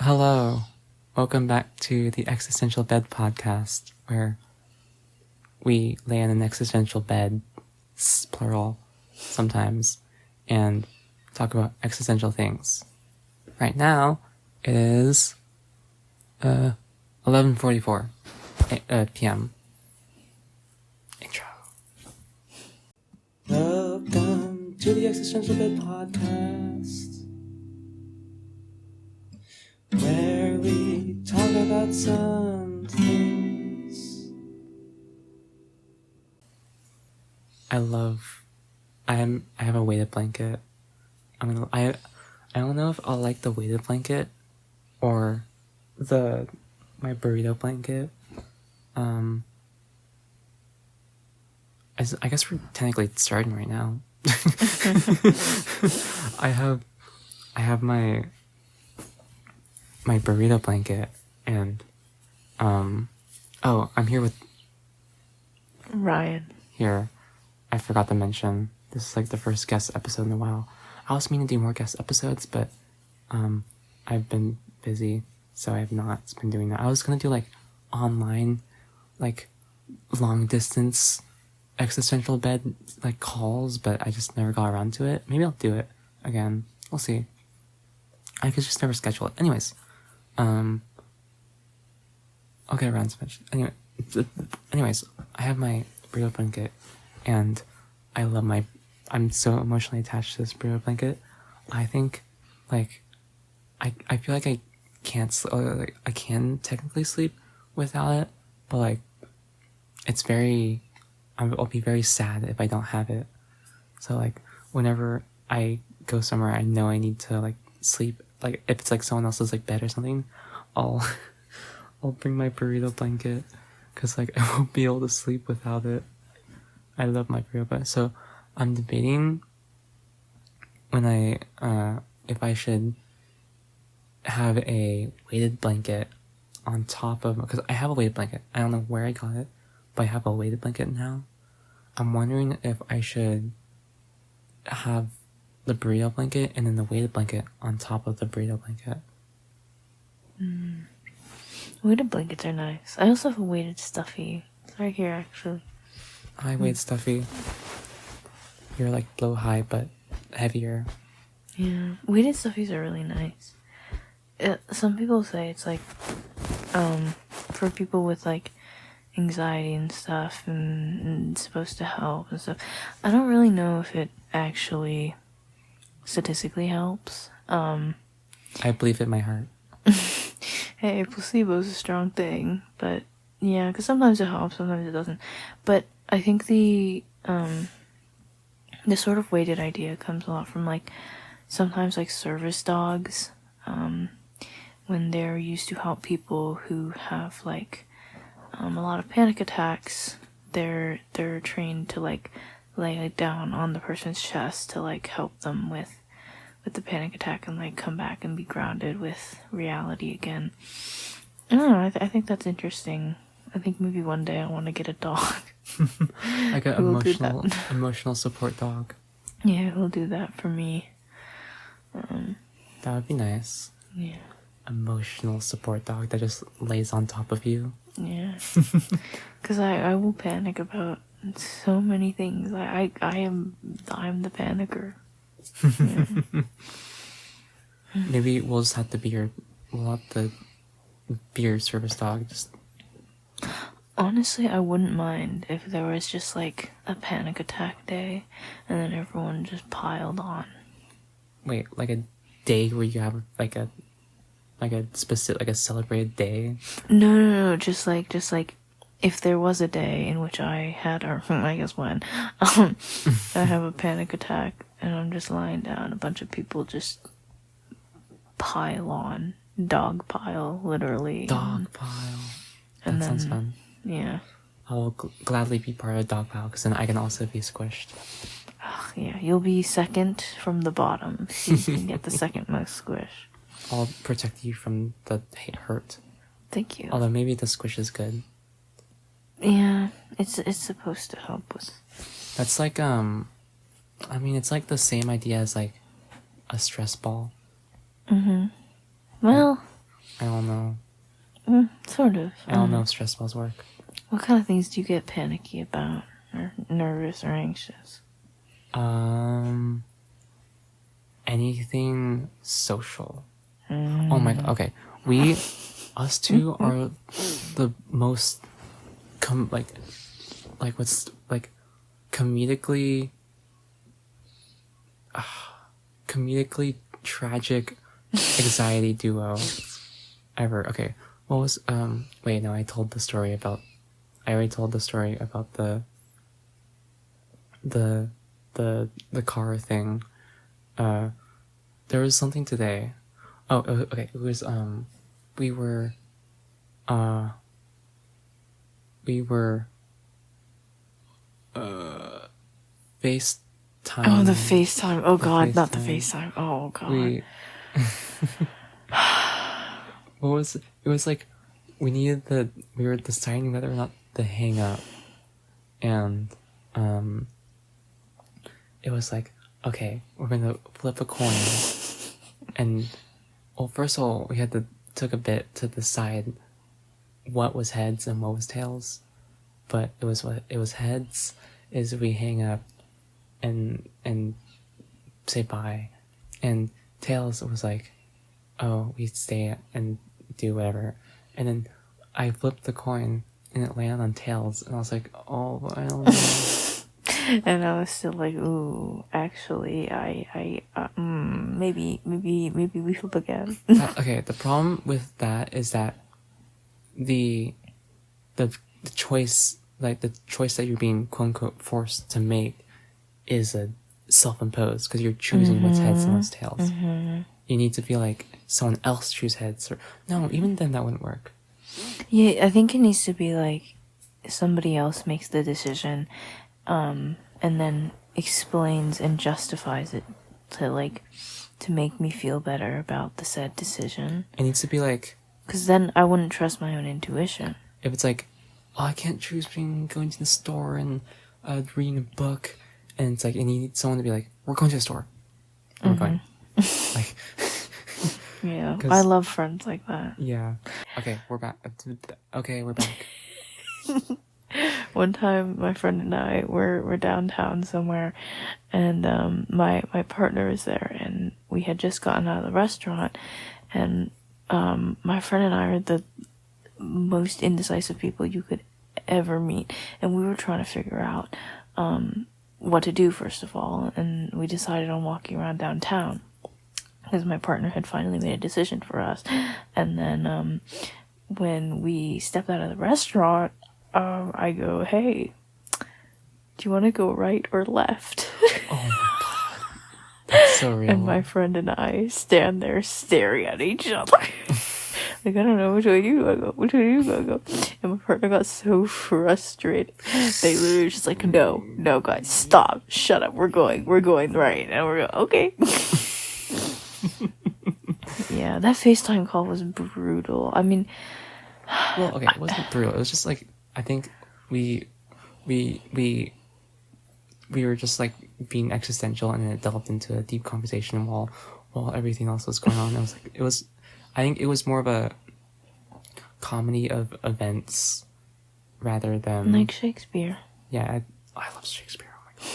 hello. Welcome back to the Existential Bed podcast, where we lay in an existential bed, plural, sometimes, and talk about existential things. Right now, it is 11:44 p.m. Intro. Welcome to the Existential Bed podcast, where we talk about some things. I have a weighted blanket. I don't know if I'll like the weighted blanket or my burrito blanket. I guess we're technically starting right now. I have my burrito blanket, and I'm here with Ryan. Here, I forgot to mention, this is like the first guest episode in a while. I was meaning to do more guest episodes, but I've been busy, so I have not been doing that. I was gonna do like online, like long distance existential bed like calls, but I just never got around to it. Maybe I'll do it again. We'll see. I could just never schedule it. Anyways, I'll get around to it. Anyways, I have my burrito blanket, and I'm so emotionally attached to this burrito blanket. I think, like, I feel like I can't, I can technically sleep without it, but like, I'll be very sad if I don't have it. So like, whenever I go somewhere, I know I need to like sleep. Like, if it's like someone else's like bed or something, I'll bring my burrito blanket, because like I won't be able to sleep without it. I love my burrito blanket. So I'm debating if I should have a weighted blanket on top of, because I have a weighted blanket. I don't know where I got it, but I have a weighted blanket now. I'm wondering if I should have the burrito blanket and then the weighted blanket on top of the burrito blanket. Weighted blankets are nice. I also have a weighted stuffy. It's right here, actually. I weighted stuffy. You're like low high, but heavier. Yeah, weighted stuffies are really nice. Some people say it's like, for people with like anxiety and stuff, and it's supposed to help and stuff. I don't really know if it actually statistically helps. I believe it in my heart. Hey, placebo's a strong thing, but yeah, because sometimes it helps, sometimes it doesn't. But I think the sort of weighted idea comes a lot from like sometimes like service dogs, when they're used to help people who have like a lot of panic attacks. They're trained to like lay down on the person's chest to like help them with the panic attack and like come back and be grounded with reality again. I don't know, I think that's interesting. I think maybe one day I want to get a dog. Like an emotional support dog. Yeah, he'll do that for me. That would be nice. Yeah. Emotional support dog that just lays on top of you. Yeah. Because I will panic about so many things. I'm the panicker. Yeah. Maybe we'll just have to be your service dog. Just Honestly, I wouldn't mind if there was just like a panic attack day and then everyone just piled on. wait, like a day where you have like a specific, like a celebrated day? No. Just like if there was a day in which I had, or I guess when, I have a panic attack and I'm just lying down, a bunch of people just pile on, dog pile, literally. Dog pile. And that then, sounds fun. Yeah. I will gladly be part of a dog pile, because then I can also be squished. Yeah, you'll be second from the bottom, so you can get the second most squish. I'll protect you from the hurt. Thank you. Although maybe the squish is good. Yeah, it's supposed to help with. That's like it's like the same idea as like a stress ball. Well, I don't know. Sort of. I don't know if stress balls work. What kind of things do you get panicky about, or nervous or anxious? Anything social. Oh my god. Okay, us two are the most comedically tragic anxiety duo ever. Okay, what was wait, no, I already told the story about the car thing. There was something today. Oh, okay, it was we were FaceTime. Oh, the FaceTime. Oh god, not the FaceTime. FaceTime. Oh god. We it was like we were deciding whether or not to hang up, and it was like, okay, we're gonna flip a coin, and well, first of all, we took a bit to decide what was heads and what was tails, but it was heads is we hang up and say bye, and tails was like, oh, we stay and do whatever, and then I flipped the coin and it landed on tails, and I was like, oh, I don't know. And I was still like, ooh, actually, maybe we flip again. Okay, the problem with that is that the choice, like the choice that you're being quote unquote forced to make, is a self-imposed, because you're choosing what's heads and what's tails. You need to feel like someone else choose heads, or no, even then that wouldn't work. Yeah, I think it needs to be like somebody else makes the decision, and then explains and justifies it to make me feel better about the said decision. It needs to be like, because then I wouldn't trust my own intuition. If it's like, oh, I can't choose between going to the store and reading a book, and it's like, and you need someone to be like, we're going to the store, and we're going. Like, yeah, I love friends like that. Yeah. Okay, we're back. Okay, we're back. One time, my friend and I were downtown somewhere, and my partner was there, and we had just gotten out of the restaurant, and my friend and I are the most indecisive people you could ever meet, and we were trying to figure out what to do first of all, and we decided on walking around downtown because my partner had finally made a decision for us. And then when we stepped out of the restaurant, I go, hey, do you want to go right or left? Oh my god, that's so real. And my friend and I stand there staring at each other. Like, I don't know, which way do you want to go? Which way do you want to go? And my partner got so frustrated. They literally were just like, no, guys, stop, shut up, we're going right. And we're going, okay. Yeah, that FaceTime call was brutal. I mean, well, okay, it wasn't brutal. It was just like, I think we were just like being existential, and it delved into a deep conversation while everything else was going on. I think it was more of a comedy of events rather than like Shakespeare. Yeah, I love Shakespeare. Oh my god,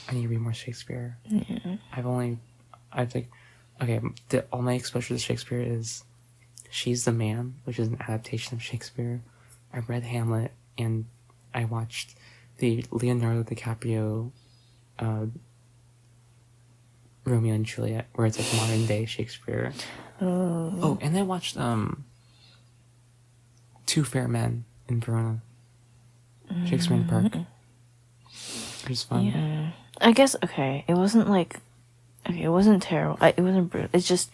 I need to read more Shakespeare. Yeah. All my exposure to Shakespeare is She's the Man, which is an adaptation of Shakespeare. I read Hamlet, and I watched the Leonardo DiCaprio Romeo and Juliet, where it's like modern day Shakespeare. Oh, and I watched Two Fair Men in Verona, Shakespeare in the Park. It was fun. Yeah, I guess. Okay, it wasn't it wasn't terrible. It wasn't brutal. It's just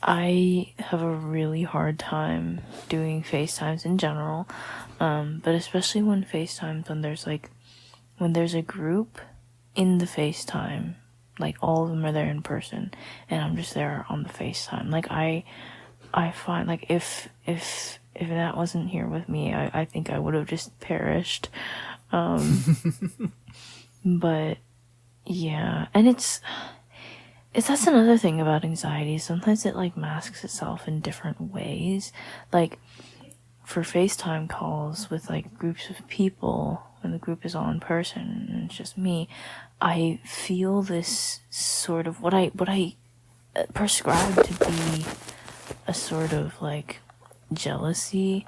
I have a really hard time doing FaceTimes in general, but especially when there's a group in the FaceTime, like all of them are there in person, and I'm just there on the FaceTime. Like I find like if that wasn't here with me, I think I would have just perished. But yeah, and it's that's another thing about anxiety. Sometimes it like masks itself in different ways. Like for FaceTime calls with like groups of people, when the group is all in person and it's just me, I feel this sort of what I prescribe to be a sort of like jealousy.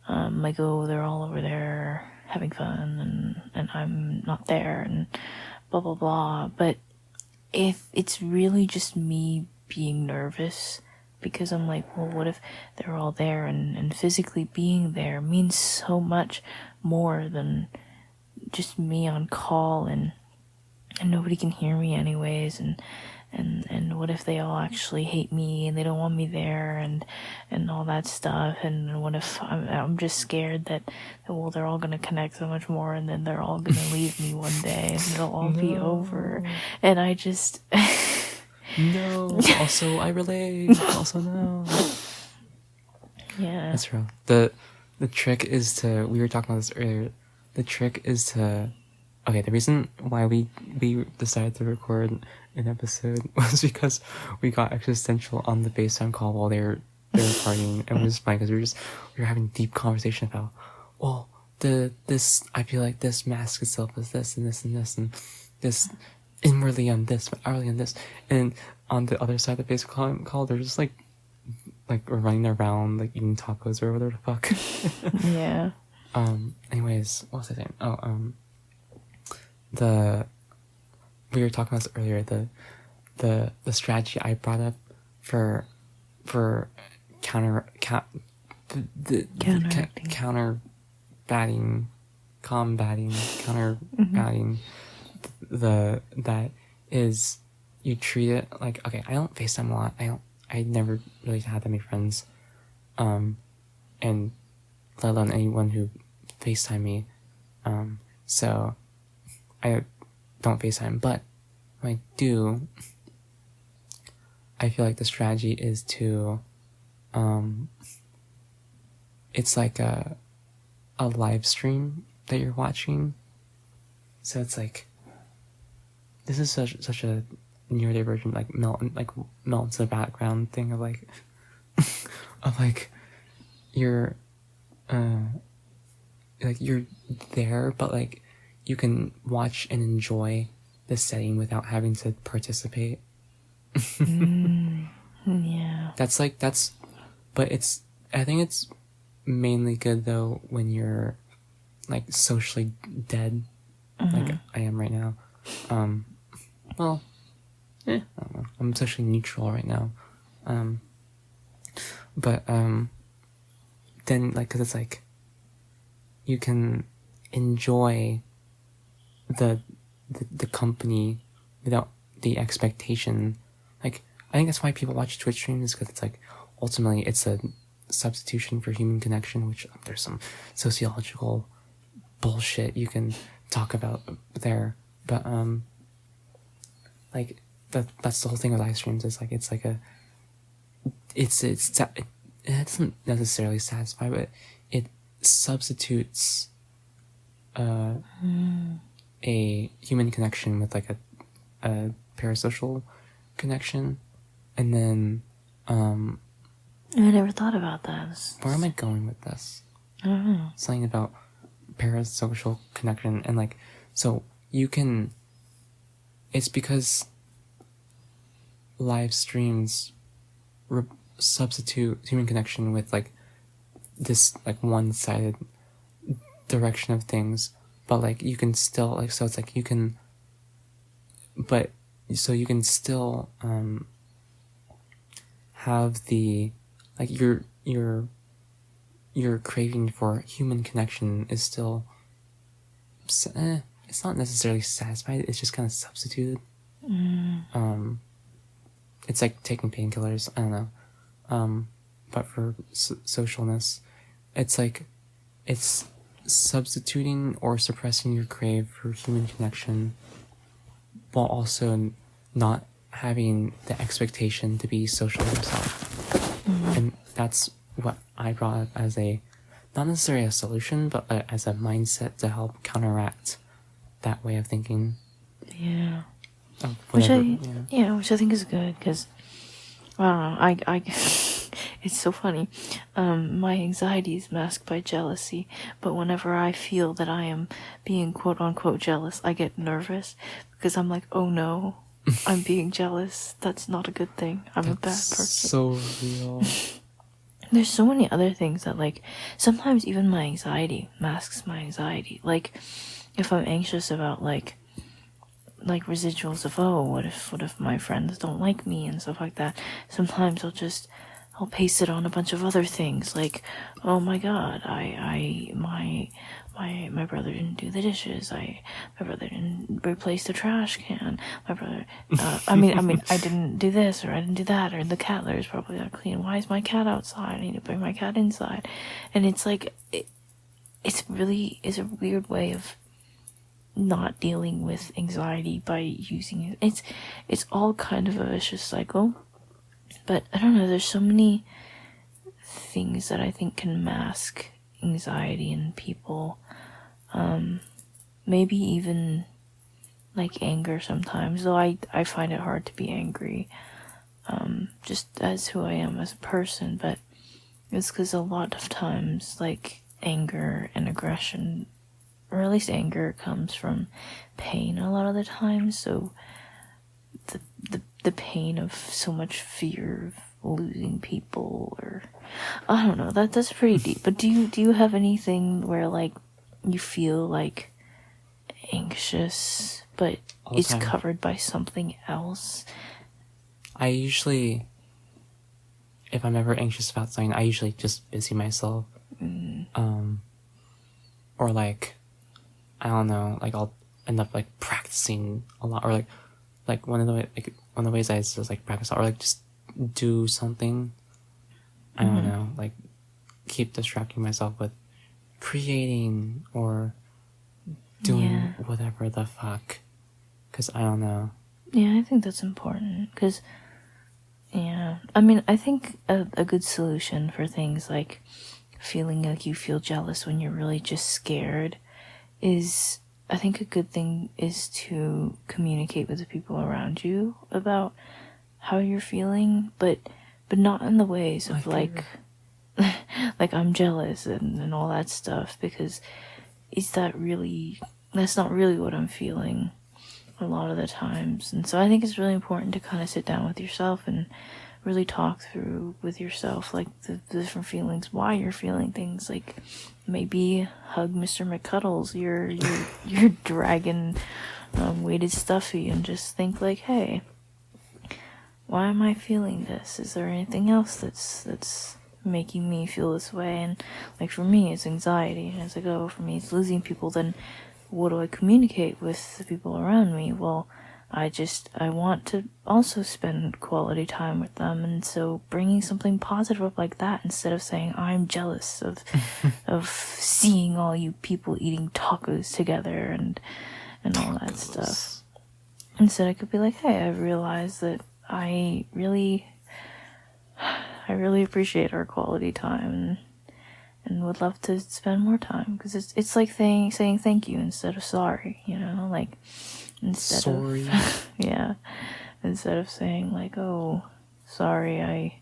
Like, oh, they're all over there having fun and I'm not there and blah blah blah. But if it's really just me being nervous, because I'm like, well, what if they're all there, and physically being there means so much more than just me on call, and nobody can hear me anyways, and what if they all actually hate me and they don't want me there, and all that stuff, and what if I'm just scared that well, they're all gonna connect so much more, and then they're all gonna leave me one day and it'll all be over, and I just No. Also, I relate. Also, no. yeah, That's real. The trick is to. We were talking about this earlier. The trick is to. Okay, the reason why we decided to record an episode was because we got existential on the FaceTime call while they were partying, and it was fine because we were having deep conversation about, well, this I feel like this masks itself as this and this and this and this inwardly on this, but outwardly on this, and on the other side of the FaceTime call, they're just like running around like eating tacos or whatever the fuck. yeah. Anyways, what was I saying? Oh, we were talking about this earlier, the strategy I brought up for combating that is, you treat it like, okay, I don't FaceTime a lot. I never really had that many friends, and let alone anyone who FaceTime me, so I don't FaceTime. But when I do, I feel like the strategy is to, it's like a live stream that you're watching. So it's like, this is such a neurodivergent, like melt into the background thing of like, of like, you're, like you're there, but like you can watch and enjoy the setting without having to participate. Yeah. But I think it's mainly good though when you're like socially dead, like I am right now. Well, I don't know. I'm socially neutral right now. But then like, cause it's like, you can enjoy the company without the expectation. Like, I think that's why people watch Twitch streams, because it's like, ultimately it's a substitution for human connection, which there's some sociological bullshit you can talk about there, but like that's the whole thing with live streams, is like, it's like it doesn't necessarily satisfy, but it substitutes a human connection with like a parasocial connection. And then I never thought about that. Where am I going with this? I don't know. Something about parasocial connection, and like, so you can, it's because live streams substitute human connection with like this like one-sided direction of things, but like you can still like, so it's like you can, but so you can still have the like your craving for human connection is still it's not necessarily satisfied, it's just kind of substituted. It's like taking painkillers, I don't know, but for socialness, it's like it's substituting or suppressing your crave for human connection while also not having the expectation to be social yourself. And that's what I brought up as a, not necessarily a solution, but as a mindset to help counteract that way of thinking. Yeah. which whatever. which I think is good because I don't know. I it's so funny. My anxiety is masked by jealousy, but whenever I feel that I am being quote unquote jealous, I get nervous because I'm like, oh no, I'm being jealous. That's not a good thing. I'm a bad person. So real. There's so many other things that, like, sometimes even my anxiety masks my anxiety. Like, if I'm anxious about like residuals of, oh, what if my friends don't like me and stuff like that, sometimes I'll paste it on a bunch of other things, like, oh my god, my brother didn't do the dishes, my brother didn't replace the trash can, my brother, I mean, I didn't do this, or I didn't do that, or the cat litter is probably not clean, why is my cat outside, I need to bring my cat inside, and it's like, it's a weird way of not dealing with anxiety by using it. It's all kind of a vicious cycle, but I don't know, there's so many things that I think can mask anxiety in people. Maybe even like anger sometimes, though I find it hard to be angry, just as who I am as a person, but it's because a lot of times, like, anger and aggression, or at least anger, comes from pain a lot of the time, so the pain of so much fear of losing people, or I don't know, that's pretty deep. But do you have anything where, like, you feel like anxious but it's covered by something else? I usually, if I'm ever anxious about something, I usually just busy myself. Or like, I don't know, like I'll end up like practicing a lot, or like one of the ways I just like practice, or like just do something. I don't know, like keep distracting myself with creating or doing whatever the fuck, because I don't know. Yeah, I think that's important, because I mean, I think a good solution for things like feeling like you feel jealous when you're really just scared is, I think a good thing is to communicate with the people around you about how you're feeling, but not in the ways of like I'm jealous and all that stuff, because that's not really what I'm feeling a lot of the times. And so I think it's really important to kind of sit down with yourself and really talk through with yourself, like, the different feelings, why you're feeling things. Like, maybe hug Mr. McCuddles, your dragon weighted stuffy, and just think like, hey, why am I feeling this? Is there anything else that's making me feel this way? And like, for me, it's anxiety, and it's like, oh, for me it's losing people. Then what do I communicate with the people around me? Well, I want to also spend quality time with them, and so bringing something positive up like that, instead of saying I'm jealous of of seeing all you people eating tacos together and all that stuff. Instead, I could be like, hey, I realized that I really appreciate our quality time, and would love to spend more time, because it's like saying thank you instead of sorry, like, instead sorry. of instead of saying like, oh, sorry, I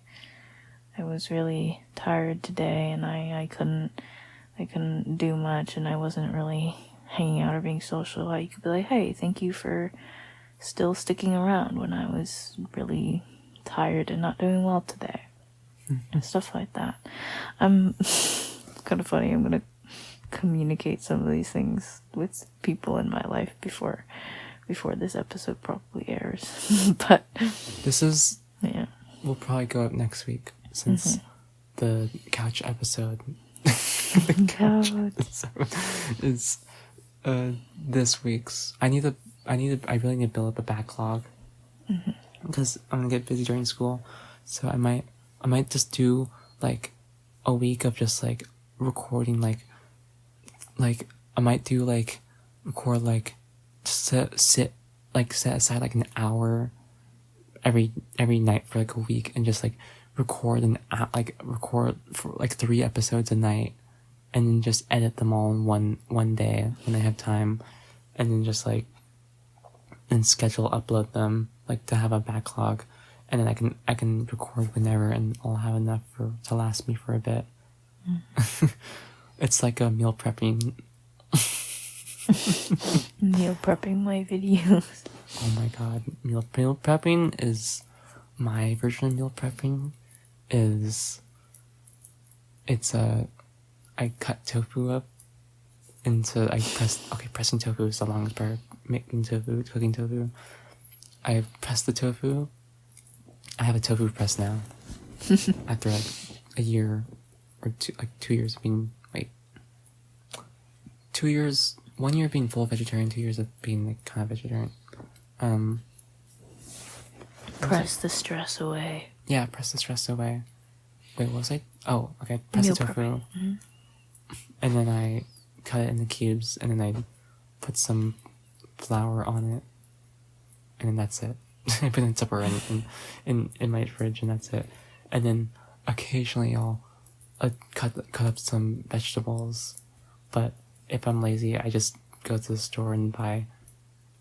was really tired today and I couldn't do much and I wasn't really hanging out or being social. You could be like, hey, thank you for still sticking around when I was really tired and not doing well today. And stuff like that. It's kind of funny. I'm gonna communicate some of these things with people in my life before this episode probably airs. But will probably go up next week, since the couch episode is this week's. I really need to build up a backlog, because I'm gonna get busy during school, so I might just do like a week of just like recording, like I might do like record like just set aside like an hour every night for like a week, and just like record for like 3 episodes a night, and then just edit them all in one day when I have time, and then just like and schedule upload them, like to have a backlog, and then I can record whenever, and I'll have enough to last me for a bit. It's like a meal prepping. Meal prepping my videos. Oh my god, meal prepping is my version of meal prepping. I cut tofu up into pressing tofu is the longest part. Making tofu, cooking tofu. I press the tofu. I have a tofu press now. After like a year or 2 years of being 2 years, 1 year of being full vegetarian, 2 years of being like kind of vegetarian. Press the stress away. Yeah, press the stress away. Wait, what was I? Oh, okay. Press the tofu. Mm-hmm. And then I cut it into cubes, and then I put some flour on it, and then that's it. I put it in Tupperware in my fridge, and that's it. And then occasionally I'll cut up some vegetables, but if I'm lazy, I just go to the store and buy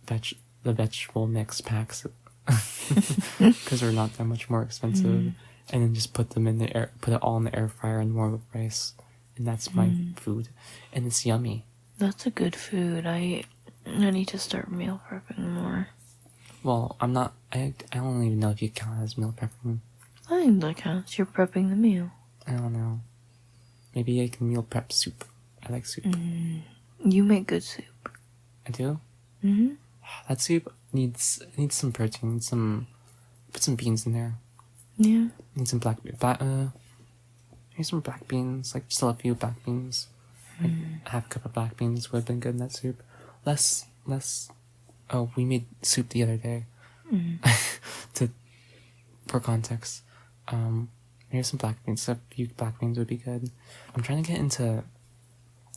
the vegetable mix packs because they're not that much more expensive, and then just put it all in the air fryer and warm up rice, and that's my food, and it's yummy. That's a good food. I need to start meal prepping more. Well, I'm not. I don't even know if you count as meal prepping. I think that counts. You're prepping the meal. I don't know. Maybe I can meal prep soup. I like soup. You make good soup. I do. Mm-hmm. That soup needs some protein. Put some beans in there. Yeah. Need some maybe some black beans. Like still a few black beans. Like half a cup of black beans would have been good in that soup. Less. Oh, we made soup the other day. For context, maybe some black beans. A few black beans would be good. I'm trying to get into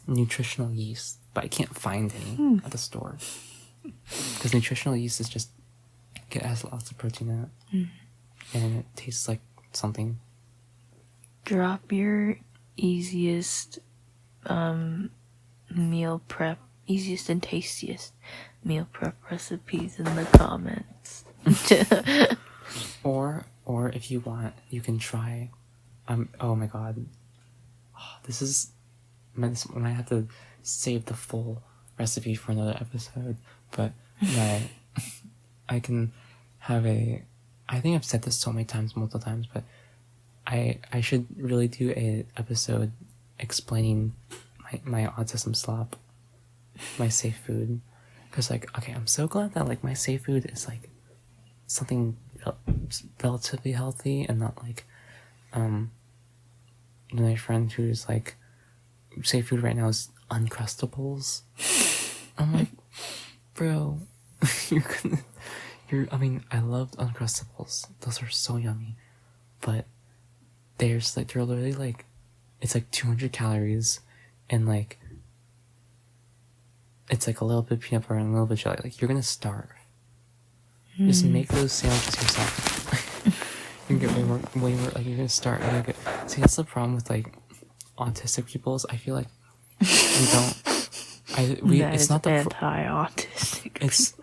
nutritional yeast, but I can't find any at the store. Because nutritional yeast is just, it has lots of protein in it. And it tastes like something. Drop your easiest easiest and tastiest meal prep recipes in the comments. Or if you want, you can try. Oh my god, this is. I might have to save the full recipe for another episode, but I can have a. I think I've said this so many times, multiple times, but I should really do a episode explaining my autism SLOP, my safe food, because okay, I'm so glad that my safe food is something relatively healthy and not my friend who's safe food right now is Uncrustables. I'm like, bro, I loved Uncrustables. Those are so yummy, but they're literally it's 200 calories and it's a little bit of peanut butter and a little bit of jelly. You're gonna starve. Just make those sandwiches yourself. You can get way more. You're gonna start. See, that's the problem with autistic people. Is I feel like we don't. It's not the anti-autistic.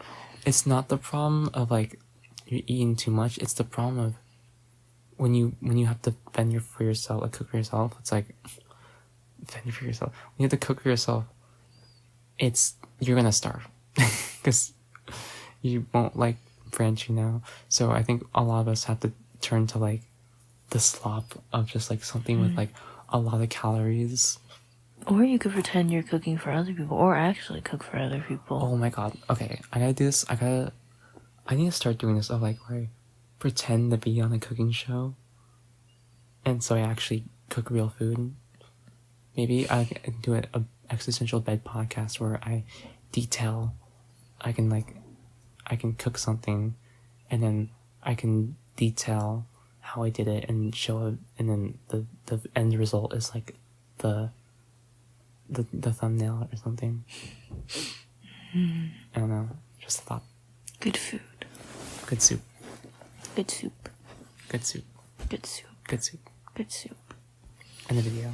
It's not the problem of you're eating too much. It's the problem of when you have to fend for yourself, cook for yourself. It's fend for yourself. When you have to cook for yourself, you're gonna starve because you won't branching now. So I think a lot of us have to turn to the SLOP of just something with a lot of calories. Or you could pretend you're cooking for other people, or actually cook for other people. Oh my god. Okay, I gotta do this. I need to start doing this where I pretend to be on a cooking show, and so I actually cook real food. Maybe I can do a existential bed podcast where I detail. I can cook something, and then I can detail how I did it and show it, and then the end result is the thumbnail or something. I don't know. Just a thought. Good food. Good soup. Good soup. Good soup. Good soup. Good soup. Good soup. End the video.